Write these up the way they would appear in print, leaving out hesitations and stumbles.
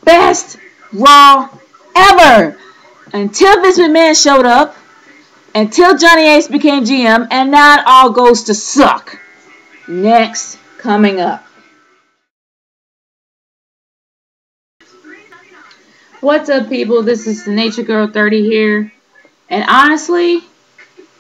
best Raw ever. Until Vince McMahon showed up, until Johnny Ace became GM, and now it all goes to suck. Next, coming up. What's up, people? This is the Nature Girl 30 here. And honestly,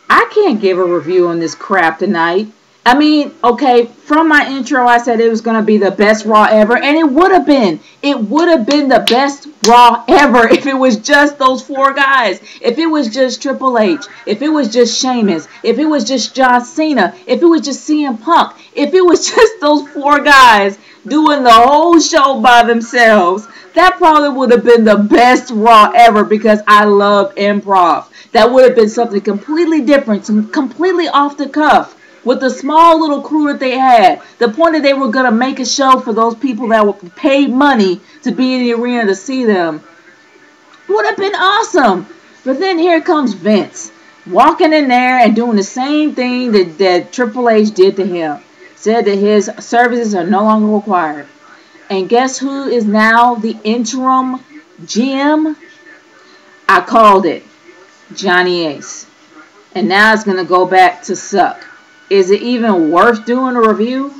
I can't give a review on this crap tonight. I mean, okay, from my intro, I said it was going to be the best Raw ever, and it would have been. It would have been the best Raw ever if it was just those four guys. If it was just Triple H. If it was just Sheamus. If it was just John Cena. If it was just CM Punk. If it was just those four guys doing the whole show by themselves. That probably would have been the best Raw ever because I love improv. That would have been something completely different, completely off the cuff. With the small little crew that they had, the point that they were going to make a show for those people that were paid money to be in the arena to see them would have been awesome. But then here comes Vince, walking in there and doing the same thing that Triple H did to him. Said that his services are no longer required. And guess who is now the interim GM? I called it. Johnny Ace. And now it's going to go back to suck. Is it even worth doing a review?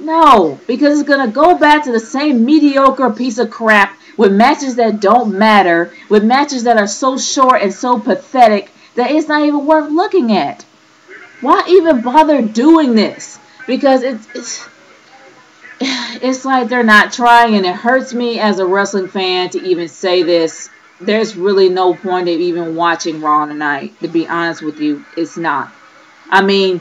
No, because it's going to go back to the same mediocre piece of crap with matches that don't matter, with matches that are so short and so pathetic that it's not even worth looking at. Why even bother doing this? Because it's like they're not trying, and it hurts me as a wrestling fan to even say this. There's really no point of even watching Raw tonight, to be honest with you. It's not. I mean,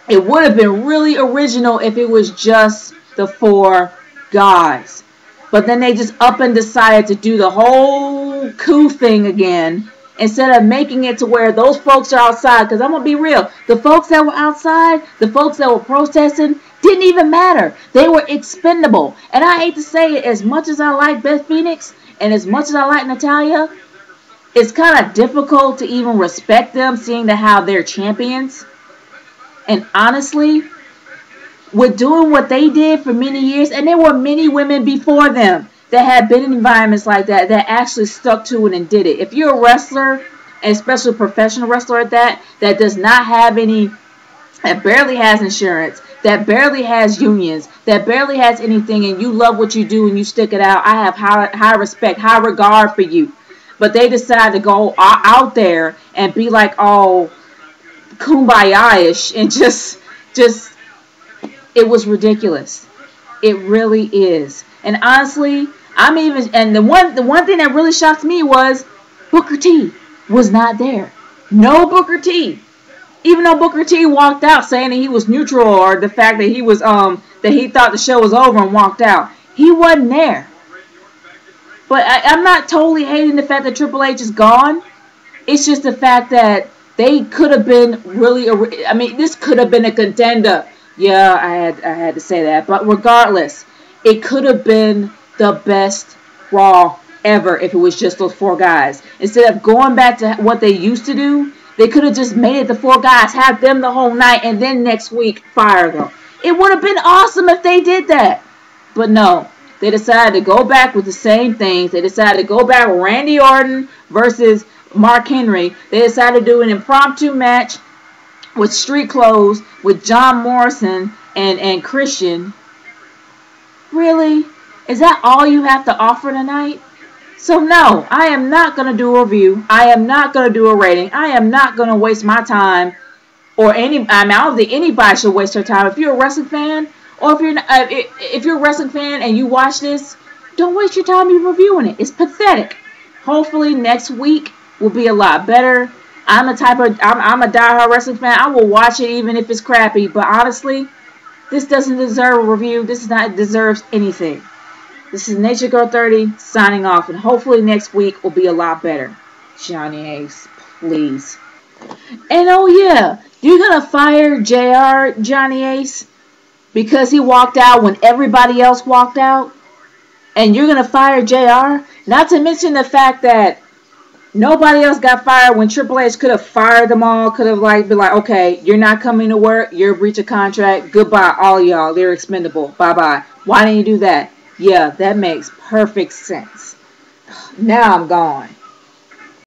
it would have been really original if it was just the four guys. But then they just up and decided to do the whole coup thing again. Instead of making it to where those folks are outside. Because I'm going to be real. The folks that were outside, the folks that were protesting, didn't even matter. They were expendable. And I hate to say it, as much as I like Beth Phoenix and as much as I like Natalya, it's kind of difficult to even respect them seeing how they're champions. And honestly, with doing what they did for many years, and there were many women before them that had been in environments like that actually stuck to it and did it. If you're a wrestler, and especially a professional wrestler at that does not have any, that barely has insurance, that barely has unions, that barely has anything, and you love what you do and you stick it out, I have high respect, high regard for you. But they decide to go out there and be like, oh, kumbaya-ish, and just it was ridiculous. It really is. And honestly, and the one thing that really shocked me was Booker T was not there. No Booker T. Even though Booker T walked out saying that he was neutral, or the fact that he was that he thought the show was over and walked out, he wasn't there. But I'm not totally hating the fact that Triple H is gone. It's just the fact that they could have been really. I mean, this could have been a contender. Yeah, I had to say that. But regardless, it could have been the best Raw ever if it was just those four guys. Instead of going back to what they used to do, they could have just made it the four guys, have them the whole night, and then next week fire them. It would have been awesome if they did that. But no, they decided to go back with the same things. They decided to go back with Randy Orton versus Mark Henry. They decided to do an impromptu match with street clothes with John Morrison and Christian. Really? Is that all you have to offer tonight? So no, I am not going to do a review. I am not going to do a rating. I am not going to waste my time. I don't think anybody should waste their time. If you're a wrestling fan, or if you're a wrestling fan and you watch this, don't waste your time reviewing it. It's pathetic. Hopefully next week will be a lot better. I'm a diehard wrestling fan. I will watch it even if it's crappy. But honestly, this doesn't deserve a review. This deserves anything. This is Nature Girl 30 signing off, and hopefully next week will be a lot better. Johnny Ace, please. And oh yeah, you're gonna fire JR, Johnny Ace, because he walked out when everybody else walked out, and you're gonna fire JR. Not to mention the fact that nobody else got fired when Triple H could have fired them all. Could have been like, okay, you're not coming to work. You're a breach of contract. Goodbye, all y'all. They're expendable. Bye bye. Why didn't you do that? Yeah, that makes perfect sense. Now I'm gone.